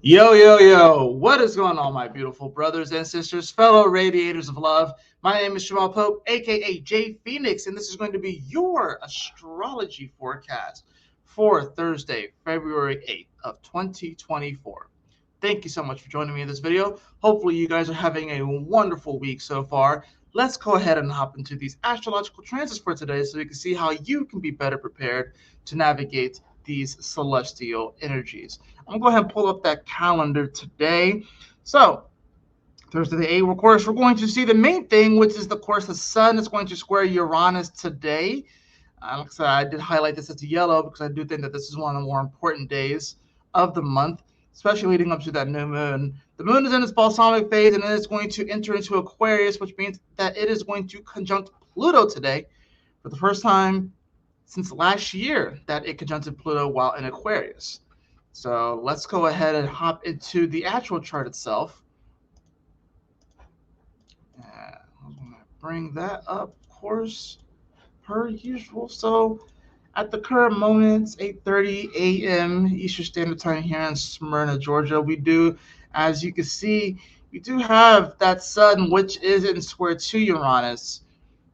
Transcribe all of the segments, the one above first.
Yo, yo, yo, what is going on, my beautiful brothers and sisters, fellow radiators of love? My name is Jamal Pope, aka J Phoenix, and this is going to be your astrology forecast for Thursday, February 8th of 2024. Thank you so much for joining me in this video. Hopefully, you guys are having a wonderful week so far. Let's go ahead and hop into these astrological transits for today so we can see how you can be better prepared to navigate these celestial energies. I'm going to go ahead and pull up that calendar today. So, Thursday the 8th, of course, we're going to see the main thing, which is, of course, the sun is going to square Uranus today. Like I said, I did highlight this as yellow because I do think that this is one of the more important days of the month, especially leading up to that new moon. The moon is in its balsamic phase and it is going to enter into Aquarius, which means that it is going to conjunct Pluto today for the first time since last year that it conjuncted Pluto while in Aquarius. So let's go ahead and hop into the actual chart itself. I'm going to bring that up, of course, per usual. So at the current moment, it's 8:30 a.m. Eastern Standard Time here in Smyrna, Georgia. We do, as you can see, we do have that sun, which is in square to Uranus.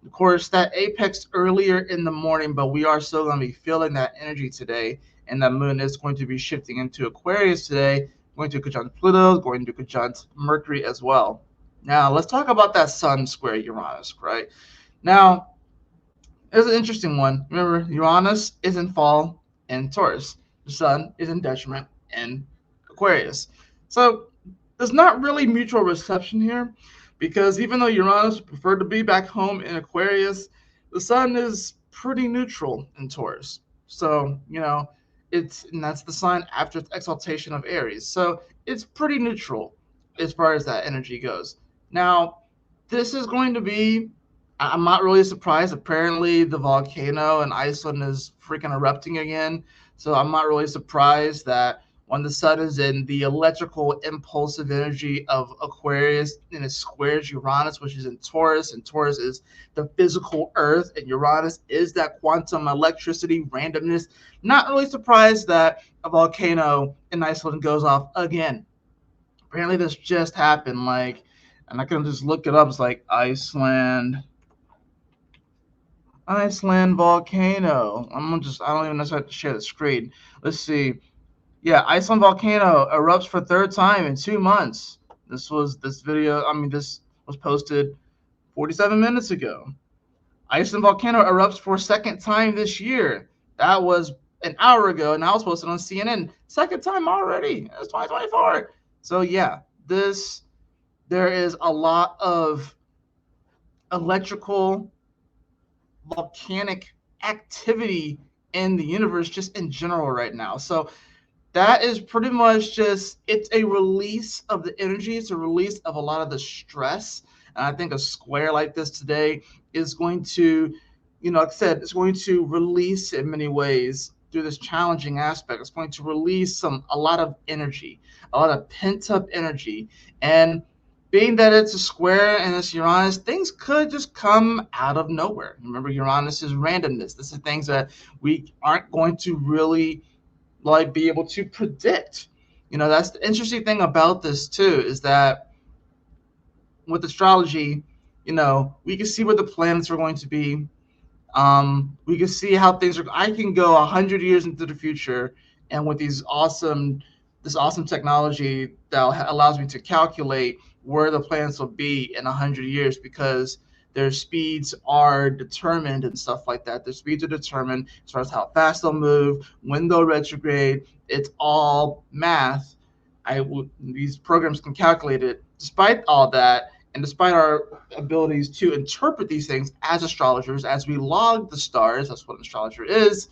Of course, that apex earlier in the morning, but we are still going to be feeling that energy today. And that moon is going to be shifting into Aquarius today, going to conjunct Pluto, going to conjunct Mercury as well. Now, let's talk about that sun square Uranus, right? Now, it's an interesting one. Remember, Uranus is in fall in Taurus. The sun is in detriment in Aquarius. So there's not really mutual reception here because even though Uranus would prefer to be back home in Aquarius, the sun is pretty neutral in Taurus. So, and that's the sign after its exaltation of Aries. So it's pretty neutral as far as that energy goes. Now, this is going to be, I'm not really surprised. Apparently, the volcano in Iceland is freaking erupting again. So I'm not really surprised that when the sun is in the electrical impulsive energy of Aquarius and it squares Uranus, which is in Taurus, and Taurus is the physical earth, and Uranus is that quantum electricity randomness. Not really surprised that a volcano in Iceland goes off again. Apparently, this just happened. And I can just look it up. It's like Iceland volcano. I don't even necessarily have to share the screen. Let's see. Yeah, Iceland volcano erupts for third time in 2 months. This was posted 47 minutes ago. Iceland volcano erupts for a second time this year. That was an hour ago, and I was posted on CNN. Second time already. It's 2024. So yeah, there is a lot of electrical volcanic activity in the universe just in general right now. So that is pretty much it's a release of the energy. It's a release of a lot of the stress. And I think a square like this today is going to, like I said, it's going to release in many ways through this challenging aspect. It's going to release a lot of energy, a lot of pent up energy. And being that it's a square and it's Uranus, things could just come out of nowhere. Remember, Uranus is randomness. This is things that we aren't going to really be able to predict. That's the interesting thing about this too, is that with astrology, we can see where the planets are going to be. We can see how things are. I can go 100 years into the future, and with this awesome technology that allows me to calculate where the planets will be in 100 years, because their speeds are determined and stuff like that. Their speeds are determined as far as how fast they'll move, when they'll retrograde. It's all math. These programs can calculate it. Despite all that, and despite our abilities to interpret these things as astrologers, as we log the stars, that's what an astrologer is,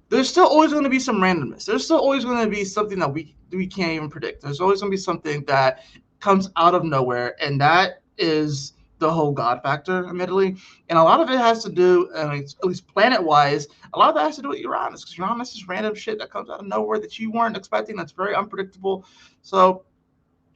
there's still always going to be some randomness. There's still always going to be something that we can't even predict. There's always going to be something that comes out of nowhere, and that is the whole God factor, admittedly. And a lot of it has to do, at least planet-wise, a lot of that has to do with Uranus, because Uranus is random shit that comes out of nowhere that you weren't expecting, that's very unpredictable. So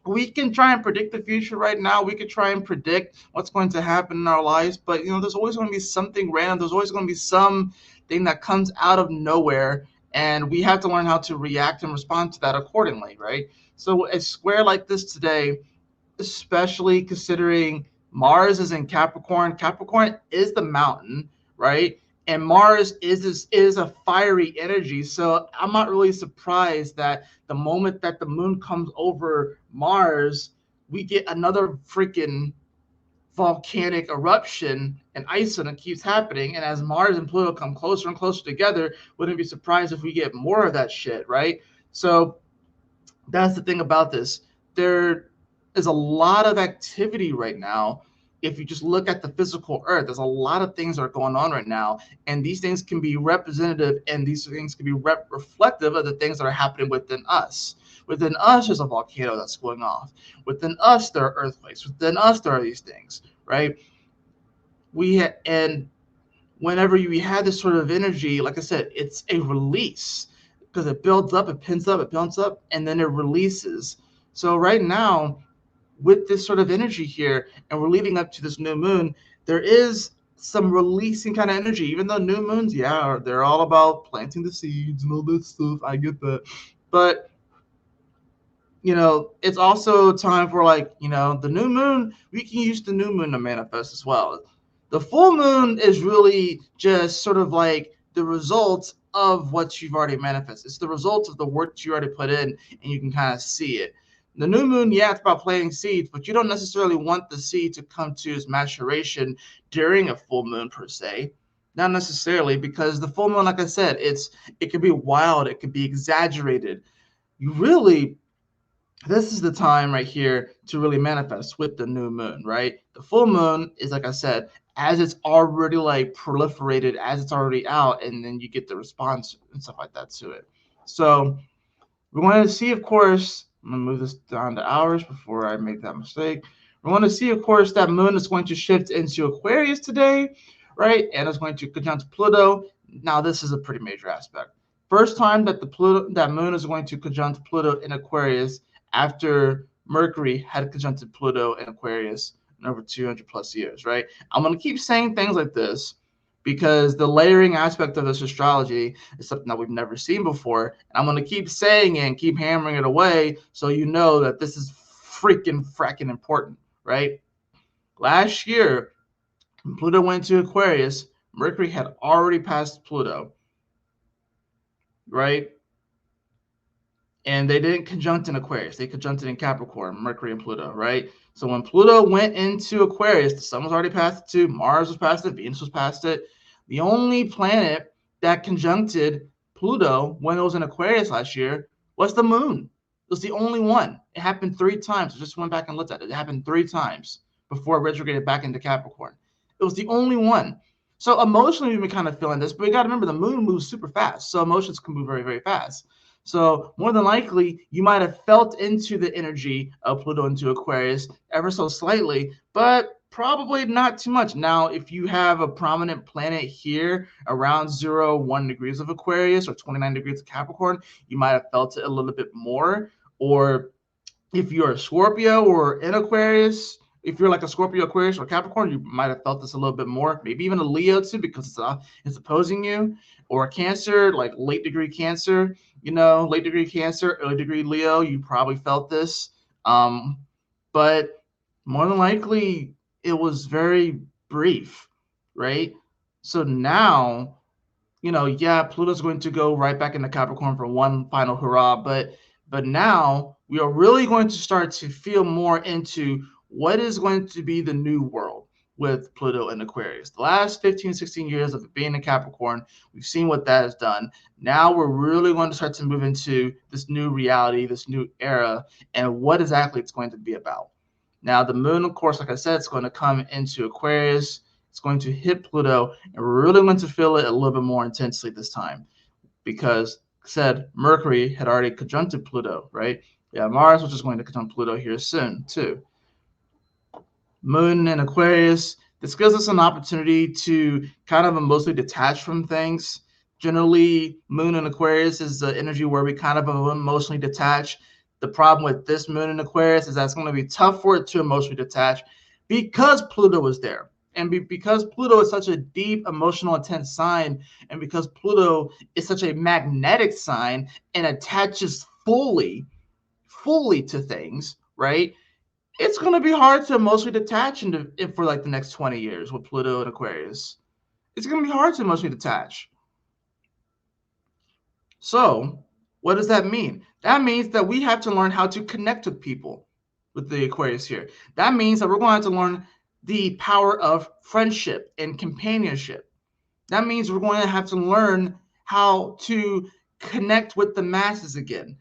we can try and predict the future right now. We could try and predict what's going to happen in our lives, but there's always going to be something random. There's always going to be something that comes out of nowhere, and we have to learn how to react and respond to that accordingly, right? So a square like this today, especially considering Mars is in Capricorn. Capricorn is the mountain, right? And Mars is a fiery energy. So I'm not really surprised that the moment that the moon comes over Mars, we get another freaking volcanic eruption and ice, and it keeps happening. And as Mars and Pluto come closer and closer together, wouldn't be surprised if we get more of that shit, right? So that's the thing about this. There is a lot of activity right now. If you just look at the physical earth, there's a lot of things that are going on right now, and these things can be representative, and these things can be reflective of the things that are happening within us. Within us, there's a volcano that's going off. Within us, there are earthquakes. Within us, there are these things, right? And whenever you have this sort of energy, like I said, it's a release because it builds up, it pins up, it builds up, and then it releases. So right now, with this sort of energy here, and we're leading up to this new moon, there is some releasing kind of energy. Even though new moons, yeah, they're all about planting the seeds and all this stuff. I get that, but it's also time for, like, the new moon. We can use the new moon to manifest as well. The full moon is really just sort of like the result of what you've already manifested. It's the result of the work you already put in, and you can kind of see it. The new moon, yeah, it's about planting seeds, but you don't necessarily want the seed to come to its maturation during a full moon per se. Not necessarily, because the full moon, like I said, it can be wild, it can be exaggerated. This is the time right here to really manifest with the new moon, right? The full moon is, like I said, as it's already like proliferated, as it's already out, and then you get the response and stuff like that to it. So we want to see, of course, I'm going to move this down to hours before I make that mistake. We want to see, of course, that moon is going to shift into Aquarius today, right? And it's going to conjunct Pluto. Now, this is a pretty major aspect. First time that that moon is going to conjunct Pluto in Aquarius after Mercury had conjuncted Pluto in Aquarius in over 200 plus years, right? I'm going to keep saying things like this because the layering aspect of this astrology is something that we've never seen before. And I'm going to keep saying it and keep hammering it away so you know that this is freaking fracking important, right? Last year, when Pluto went to Aquarius, Mercury had already passed Pluto, right? And they didn't conjunct in Aquarius. They conjuncted in Capricorn, Mercury and Pluto, right? So when Pluto went into Aquarius, the sun was already past it too. Mars was past it. Venus was past it. The only planet that conjuncted Pluto when it was in Aquarius last year was the moon. It was the only one. It happened 3 times. I just went back and looked at it. It happened 3 times before it retrograded back into Capricorn. It was the only one. So emotionally, we've been kind of feeling this, but we got to remember the moon moves super fast. So emotions can move very, very fast. So more than likely, you might have felt into the energy of Pluto into Aquarius ever so slightly, but probably not too much. Now, if you have a prominent planet here around 0-1 degrees of Aquarius or 29 degrees of Capricorn, you might have felt it a little bit more. Or if you're a Scorpio or in Aquarius, if you're like a Scorpio, Aquarius, or Capricorn, you might have felt this a little bit more. Maybe even a Leo too, because it's opposing you. Or a Cancer, like late degree Cancer, late degree Cancer, early degree Leo, you probably felt this. But more than likely, it was very brief, right? So now, yeah, Pluto's going to go right back into Capricorn for one final hurrah, but now we are really going to start to feel more into what is going to be the new world with Pluto and Aquarius. The last 15, 16 years of it being in Capricorn, we've seen what that has done. Now we're really going to start to move into this new reality, this new era, and what exactly it's going to be about. Now, the moon, of course, like I said, it's going to come into Aquarius. It's going to hit Pluto, and we're really going to feel it a little bit more intensely this time because, like I said, Mercury had already conjuncted Pluto, right? Yeah, Mars was just going to conjunct Pluto here soon, too. Moon in Aquarius, this gives us an opportunity to kind of emotionally detach from things. Generally, Moon in Aquarius is the energy where we kind of emotionally detach. The problem with this Moon in Aquarius is that it's going to be tough for it to emotionally detach because Pluto is there. And because Pluto is such a deep, emotional, intense sign, and because Pluto is such a magnetic sign and attaches fully to things, right? It's going to be hard to emotionally detach for like the next 20 years with Pluto and Aquarius. It's going to be hard to emotionally detach. So, what does that mean? That means that we have to learn how to connect with people with the Aquarius here. That means that we're going to have to learn the power of friendship and companionship. That means we're going to have to learn how to connect with the masses again.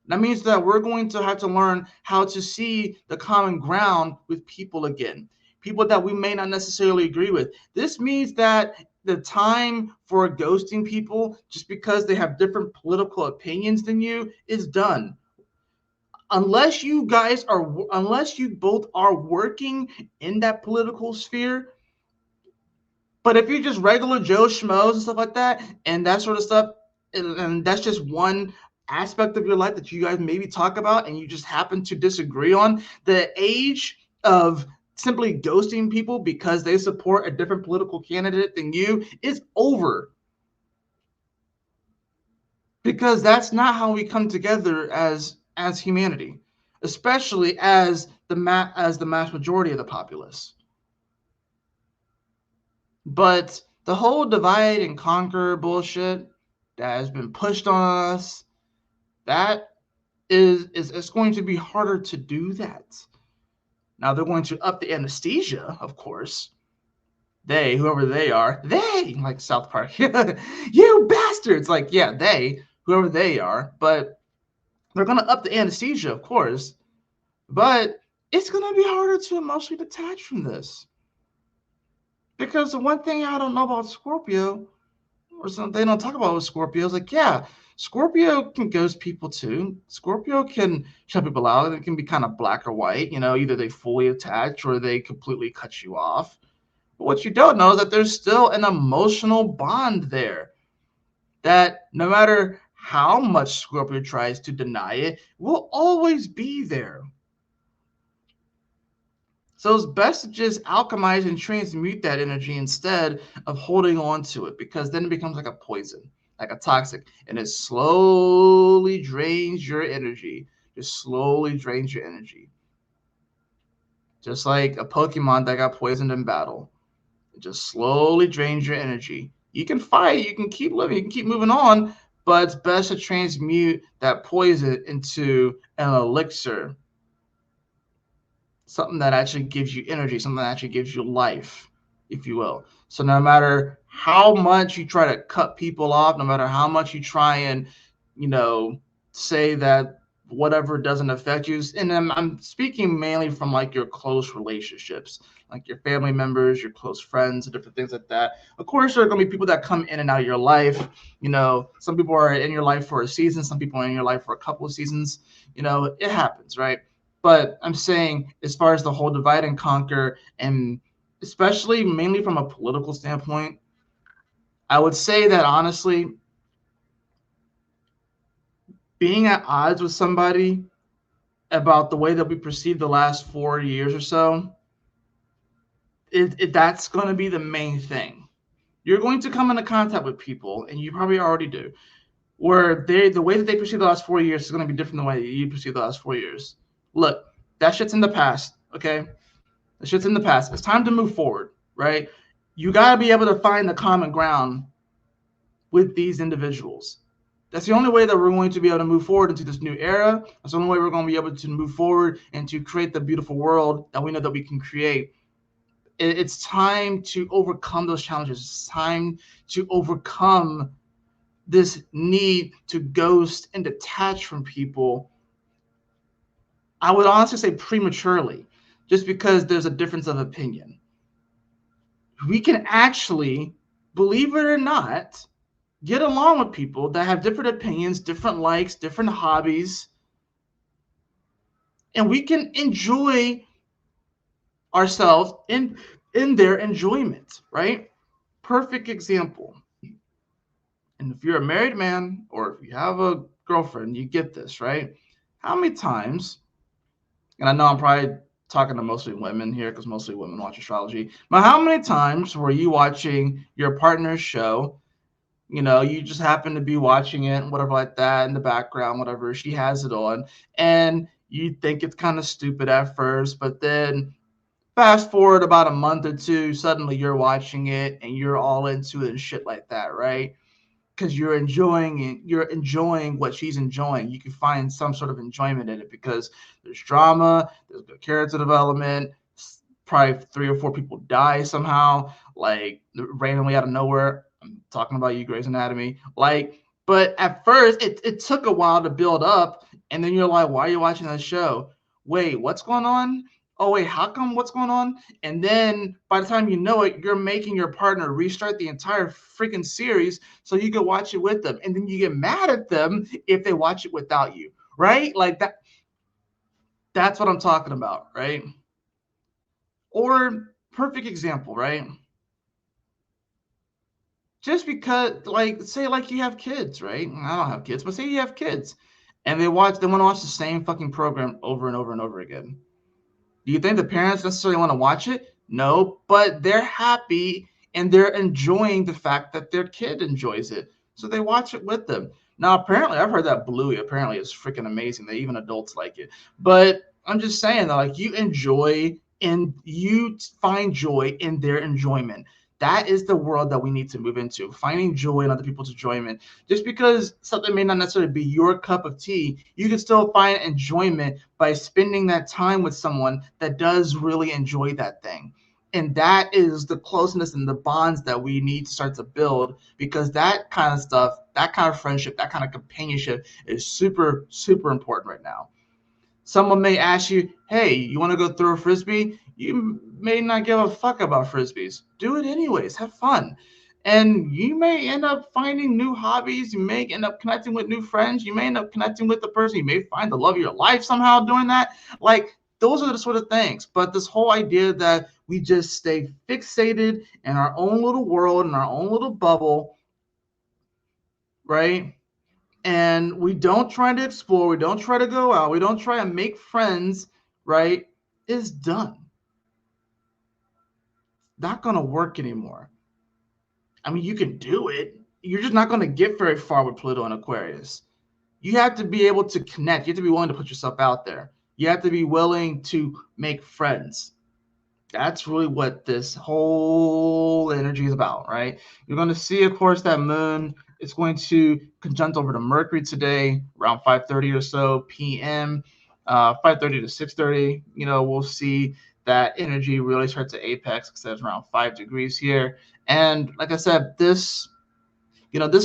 That means that we're going to have to learn how to see the common ground with people again, people that we may not necessarily agree with. This means that the time for ghosting people just because they have different political opinions than you is done. Unless you both are working in that political sphere. But if you're just regular Joe Schmoes and stuff like that, and that sort of stuff, and that's just one aspect of your life that you guys maybe talk about, and you just happen to disagree on, the age of simply ghosting people because they support a different political candidate than you is over. Because that's not how we come together as humanity, especially as the mass majority of the populace. But the whole divide and conquer bullshit that has been pushed on us, that is it's going to be harder to do that. Now they're going to up the anesthesia, of course. They, whoever they are, they like South Park, you bastards, like yeah, they, whoever they are, but they're gonna up the anesthesia, of course. But it's gonna be harder to emotionally detach from this because the one thing I don't know about Scorpio or something they don't talk about with Scorpios. Like, yeah, Scorpio can ghost people too. Scorpio can shut people out. It can be kind of black or white. Either they fully attach or they completely cut you off. But what you don't know is that there's still an emotional bond there that no matter how much Scorpio tries to deny it, will always be there. So it's best to just alchemize and transmute that energy instead of holding on to it, because then it becomes like a poison, like a toxic, and it slowly drains your energy. Just slowly drains your energy. Just like a Pokemon that got poisoned in battle. It just slowly drains your energy. You can fight, you can keep living, you can keep moving on, but it's best to transmute that poison into an elixir, something that actually gives you energy, something that actually gives you life, if you will. So no matter how much you try to cut people off, no matter how much you try and, say that whatever doesn't affect you, and I'm speaking mainly from like your close relationships, like your family members, your close friends, and different things like that. Of course, there are going to be people that come in and out of your life. Some people are in your life for a season, some people are in your life for a couple of seasons. It happens, right? But I'm saying, as far as the whole divide and conquer, and especially mainly from a political standpoint, I would say that honestly, being at odds with somebody about the way that we perceive the last 4 years or so, that's going to be the main thing. You're going to come into contact with people, and you probably already do, where the way that they perceive the last 4 years is going to be different than the way that you perceive the last 4 years. Look, that shit's in the past, okay? That shit's in the past. It's time to move forward, right? You got to be able to find the common ground with these individuals. That's the only way that we're going to be able to move forward into this new era. That's the only way we're going to be able to move forward and to create the beautiful world that we know that we can create. It's time to overcome those challenges. It's time to overcome this need to ghost and detach from people. I would honestly say prematurely, just because there's a difference of opinion. We can actually, believe it or not, get along with people that have different opinions, different likes, different hobbies, and we can enjoy ourselves in their enjoyment, right? Perfect example. And if you're a married man or if you have a girlfriend, you get this, right? How many times, and I know I'm probably talking to mostly women here because mostly women watch astrology. But how many times were you watching your partner's show? You just happen to be watching it, whatever like that in the background, whatever she has it on, and you think it's kind of stupid at first, but then fast forward about a month or two, suddenly you're watching it and you're all into it and shit like that, right? Because you're enjoying it, you're enjoying what she's enjoying. You can find some sort of enjoyment in it because there's drama, there's good character development. Probably 3 or 4 people die somehow, like randomly out of nowhere. I'm talking about you, Grey's Anatomy. But at first, it took a while to build up, and then you're like, why are you watching that show? Wait, what's going on? Oh wait, how come? What's going on? And then by the time you know it, you're making your partner restart the entire freaking series so you can watch it with them, and then you get mad at them if they watch it without you, right? Like that. That's what I'm talking about, right? Or perfect example, right? Just because, like, say, like you have kids, right? I don't have kids, but say you have kids, and they want to watch the same fucking program over and over and over again. Do you think the parents necessarily want to watch it? No, but they're happy and they're enjoying the fact that their kid enjoys it, so they watch it with them. Now, apparently, I've heard that Bluey apparently is freaking amazing. That even adults like it. But I'm just saying that, like, you enjoy and you find joy in their enjoyment. That is the world that we need to move into, finding joy in other people's enjoyment. Just because something may not necessarily be your cup of tea, you can still find enjoyment by spending that time with someone that does really enjoy that thing. And that is the closeness and the bonds that we need to start to build, because that kind of stuff, that kind of friendship, that kind of companionship is super, super important right now. Someone may ask you, hey, you want to go throw a frisbee? You may not give a fuck about frisbees. Do it anyways. Have fun. And you may end up finding new hobbies. You may end up connecting with new friends. You may end up connecting with the person. You may find the love of your life somehow doing that. Like, those are the sort of things. But this whole idea that we just stay fixated in our own little world, in our own little bubble, right? And we don't try to explore, we don't try to go out, we don't try to make friends, right, is done. Not going to work anymore. I mean, you can do it. You're just not going to get very far with Pluto and Aquarius. You have to be able to connect. You have to be willing to put yourself out there. You have to be willing to make friends. That's really what this whole energy is about, right? You're going to see, of course, that moon. It's going to conjunct over to Mercury today around 5:30 or so p.m. 5:30 to 6:30. We'll see that energy really start to apex because it's around 5 degrees here. And like I said, this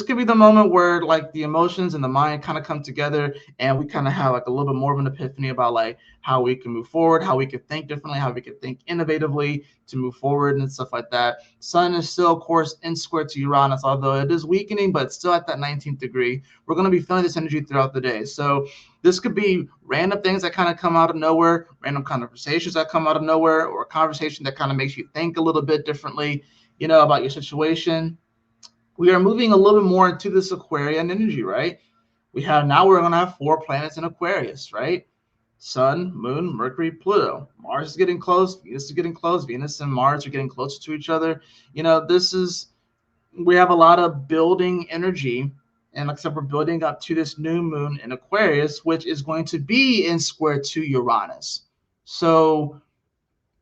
could be the moment where, like, the emotions and the mind kind of come together, and we kind of have like a little bit more of an epiphany about like how we can move forward, how we could think differently, how we could think innovatively to move forward and stuff like that. Sun is still, of course, in square to Uranus, although it is weakening, but it's still at that 19th degree. We're going to be feeling this energy throughout the day. So this could be random things that kind of come out of nowhere, random conversations that come out of nowhere, or a conversation that kind of makes you think a little bit differently, about your situation. We are moving a little bit more into this Aquarian energy, right? We're going to have 4 planets in Aquarius, right? Sun, Moon, Mercury, Pluto. Mars is getting close. Venus is getting close. Venus and Mars are getting closer to each other. We have a lot of building energy, and like I said, we're building up to this new moon in Aquarius, which is going to be in square to Uranus. So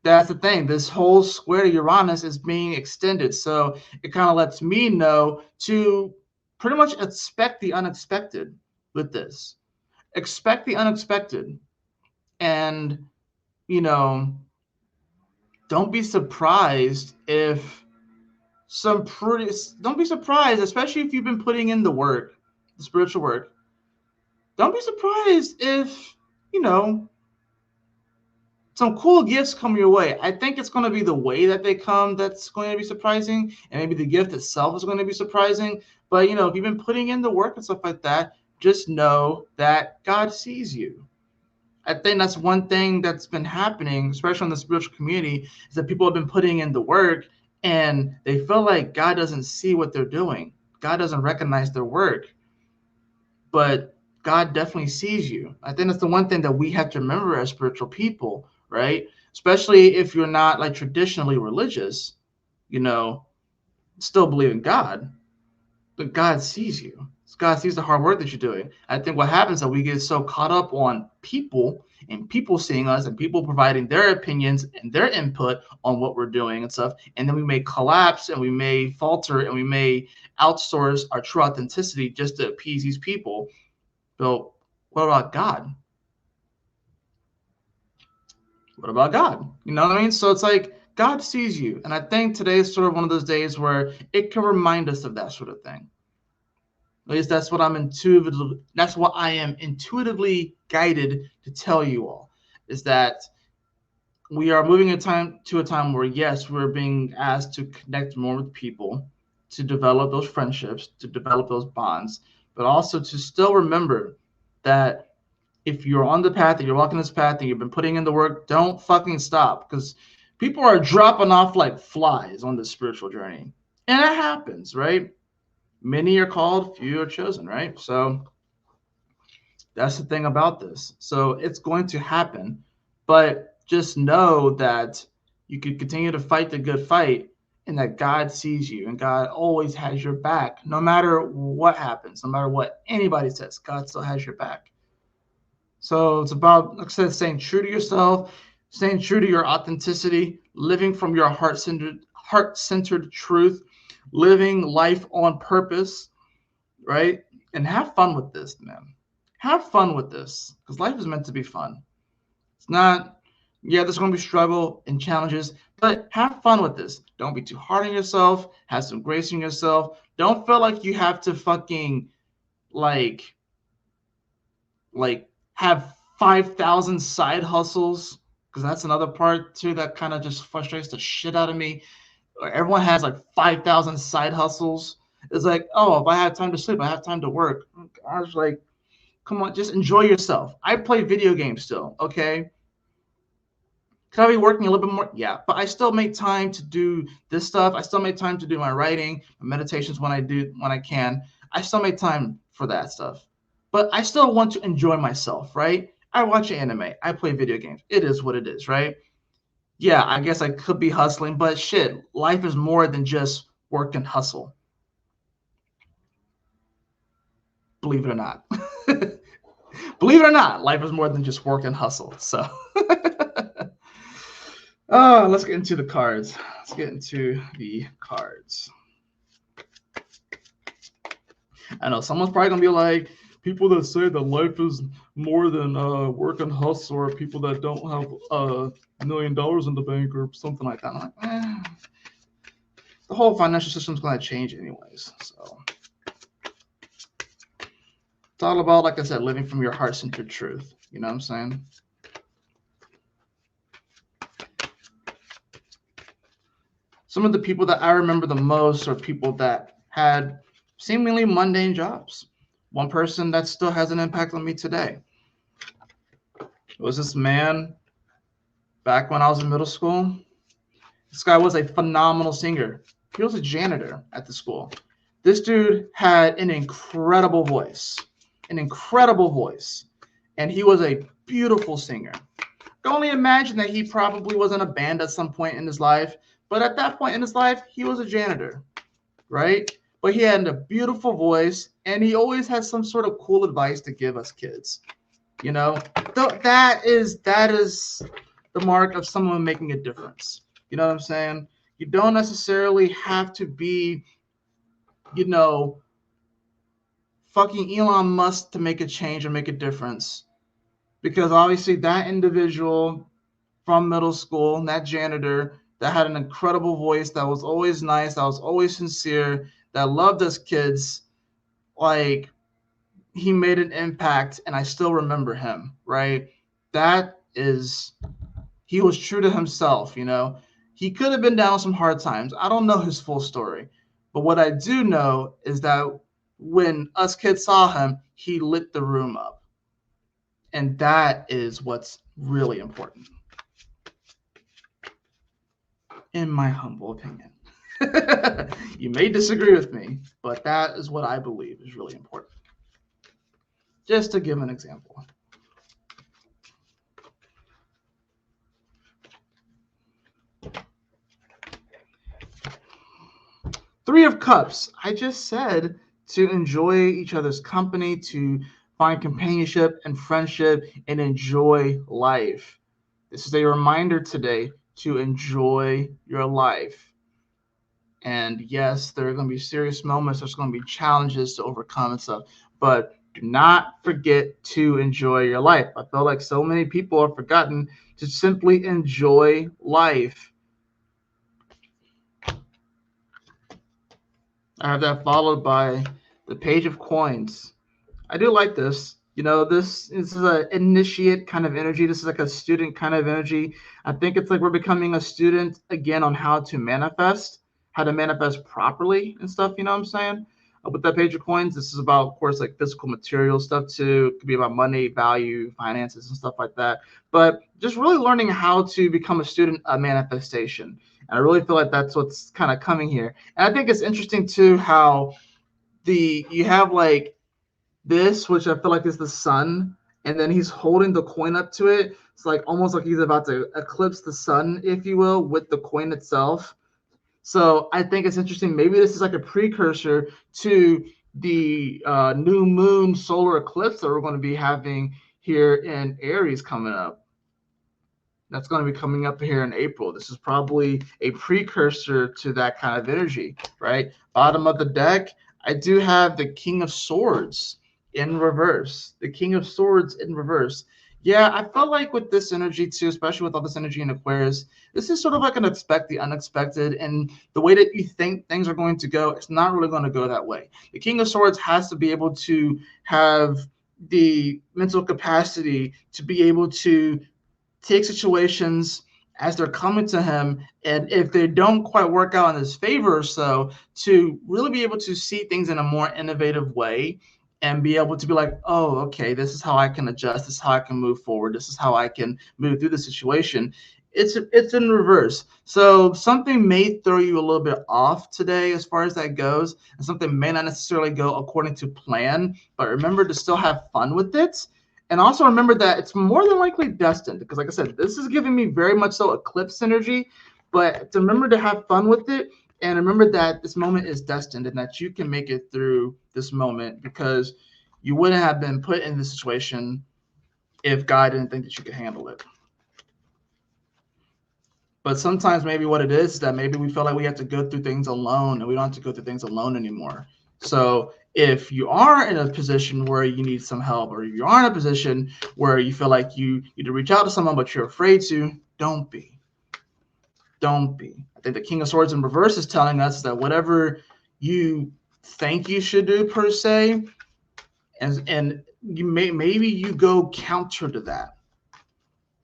that's the thing. This whole square to Uranus is being extended. So it kind of lets me know to pretty much expect the unexpected with this. Expect the unexpected. And, don't be surprised if don't be surprised, especially if you've been putting in the work, the spiritual work. Don't be surprised if, some cool gifts come your way. I think it's going to be the way that they come that's going to be surprising, and maybe the gift itself is going to be surprising. But, if you've been putting in the work and stuff like that, just know that God sees you. I think that's one thing that's been happening, especially in the spiritual community, is that people have been putting in the work and they feel like God doesn't see what they're doing. God doesn't recognize their work. But God definitely sees you. I think that's the one thing that we have to remember as spiritual people, right? Especially if you're not like traditionally religious, you know, still believe in God, but God sees you. God sees the hard work that you're doing. I think what happens is that we get so caught up on people and people seeing us and people providing their opinions and their input on what we're doing and stuff. And then we may collapse and we may falter and we may outsource our true authenticity just to appease these people. So what about God? What about God? You know what I mean? So it's like God sees you. And I think today is sort of one of those days where it can remind us of that sort of thing. At least that's what that's what I am intuitively guided to tell you all, is that we are moving to a time where, yes, we're being asked to connect more with people, to develop those friendships, to develop those bonds, but also to still remember that if you're on the path and you're walking this path and you've been putting in the work, don't fucking stop, because people are dropping off like flies on this spiritual journey. And it happens, right? Many are called, few are chosen, right? So that's the thing about this. So it's going to happen, but just know that you can continue to fight the good fight and that God sees you and God always has your back. No matter what happens, no matter what anybody says, God still has your back. So it's about, like I said, staying true to yourself, staying true to your authenticity, living from your heart-centered truth, living life on purpose, right? And have fun with this, man. Have fun with this, because life is meant to be fun. It's not, yeah, there's going to be struggle and challenges, but have fun with this. Don't be too hard on yourself. Have some grace in yourself. Don't feel like you have to fucking like have 5,000 side hustles, because that's another part too that kind of just frustrates the shit out of me. Everyone has like 5,000 side hustles. It's like, oh, if I have time to sleep, I have time to work. I was like, come on, just enjoy yourself. I play video games still, okay? Could I be working a little bit more? Yeah, but I still make time to do this stuff. I still make time to do my writing, my meditations when I can. I still make time for that stuff. But I still want to enjoy myself, right? I watch anime. I play video games. It is what it is, right? Yeah, I guess I could be hustling, but shit, life is more than just work and hustle. Believe it or not. Believe it or not, life is more than just work and hustle. So, let's get into the cards. Let's get into the cards. I know someone's probably gonna be like, people that say that life is more than work and hustle, or people that don't have $1 million in the bank or something like that. I'm like, the whole financial system's gonna change anyways. So it's all about, like I said, living from your heart-centered truth. You know what I'm saying? Some of the people that I remember the most are people that had seemingly mundane jobs. One person that still has an impact on me today was this man back when I was in middle school. This guy was a phenomenal singer. He was a janitor at the school. This dude had an incredible voice, and he was a beautiful singer. I can only imagine that he probably was in a band at some point in his life, but at that point in his life, he was a janitor, right? But he had a beautiful voice, and he always had some sort of cool advice to give us kids. You know, that is the mark of someone making a difference. You know what I'm saying? You don't necessarily have to be, fucking Elon Musk to make a change or make a difference. Because obviously that individual from middle school, that janitor that had an incredible voice, that was always nice, that was always sincere, that loved us kids, like, he made an impact, and I still remember him, right? He was true to himself, He could have been down some hard times. I don't know his full story. But what I do know is that when us kids saw him, he lit the room up. And that is what's really important, in my humble opinion. You may disagree with me, but that is what I believe is really important. Just to give an example. Three of Cups. I just said to enjoy each other's company, to find companionship and friendship, and enjoy life. This is a reminder today to enjoy your life. And yes, there are going to be serious moments. There's going to be challenges to overcome and stuff. But do not forget to enjoy your life. I feel like so many people have forgotten to simply enjoy life. I have that followed by the Page of Coins. I do like this. This is an initiate kind of energy. This is like a student kind of energy. I think it's like we're becoming a student again on how to manifest properly and stuff. You know what I'm saying? With that Page of Coins, this is about, of course, like physical material stuff too. It could be about money, value, finances, and stuff like that. But just really learning how to become a student of manifestation. And I really feel like that's what's kind of coming here. And I think it's interesting too how you have like this, which I feel like is the sun, and then he's holding the coin up to it. It's like almost like he's about to eclipse the sun, if you will, with the coin itself. So I think it's interesting. Maybe this is like a precursor to the new moon solar eclipse that we're going to be having here in Aries coming up. That's going to be coming up here in April. This is probably a precursor to that kind of energy, right? Bottom of the deck, I do have the King of Swords in reverse. The King of Swords in reverse. Yeah, I felt like with this energy too, especially with all this energy in Aquarius, this is sort of like an expect the unexpected. And the way that you think things are going to go, it's not really going to go that way. The King of Swords has to be able to have the mental capacity to be able to take situations as they're coming to him, and if they don't quite work out in his favor or so, to really be able to see things in a more innovative way and be able to be like, oh, okay, this is how I can adjust, this is how I can move forward, this is how I can move through the situation. It's in reverse. So something may throw you a little bit off today as far as that goes, and something may not necessarily go according to plan, but remember to still have fun with it. And also remember that it's more than likely destined, because like I said, this is giving me very much so eclipse energy, but to remember to have fun with it and remember that this moment is destined and that you can make it through this moment, because you wouldn't have been put in this situation if God didn't think that you could handle it. But sometimes maybe what it is that maybe we feel like we have to go through things alone, and we don't have to go through things alone anymore. So if you are in a position where you need some help, or you are in a position where you feel like you need to reach out to someone but you're afraid to, don't be. Don't be. I think the King of Swords in reverse is telling us that whatever you think you should do per se, and maybe you go counter to that.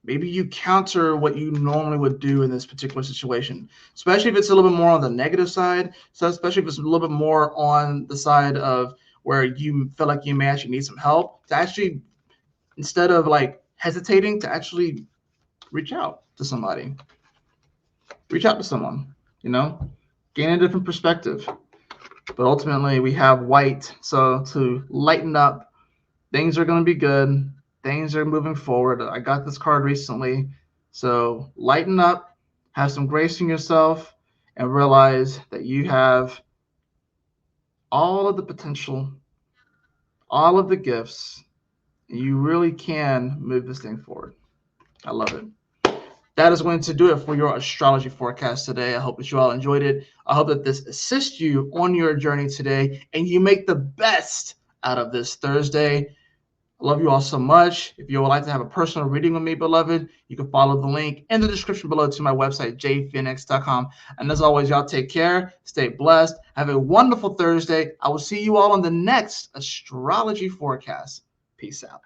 Maybe you counter what you normally would do in this particular situation, especially if it's a little bit more on the negative side. So especially if it's a little bit more on the side of where you feel like you may actually need some help, to actually, instead of like hesitating, to actually reach out to somebody. Reach out to someone, gain a different perspective. But ultimately we have white. So to lighten up, things are going to be good. Things are moving forward. I got this card recently. So lighten up, have some grace in yourself, and realize that you have all of the potential, all of the gifts, and you really can move this thing forward. I love it. That is going to do it for your astrology forecast today. I hope that you all enjoyed it. I hope that this assists you on your journey today and you make the best out of this Thursday. I love you all so much. If you would like to have a personal reading with me, beloved, you can follow the link in the description below to my website, jphoenix.com. And as always, y'all take care, stay blessed, have a wonderful Thursday. I will see you all on the next astrology forecast. Peace out.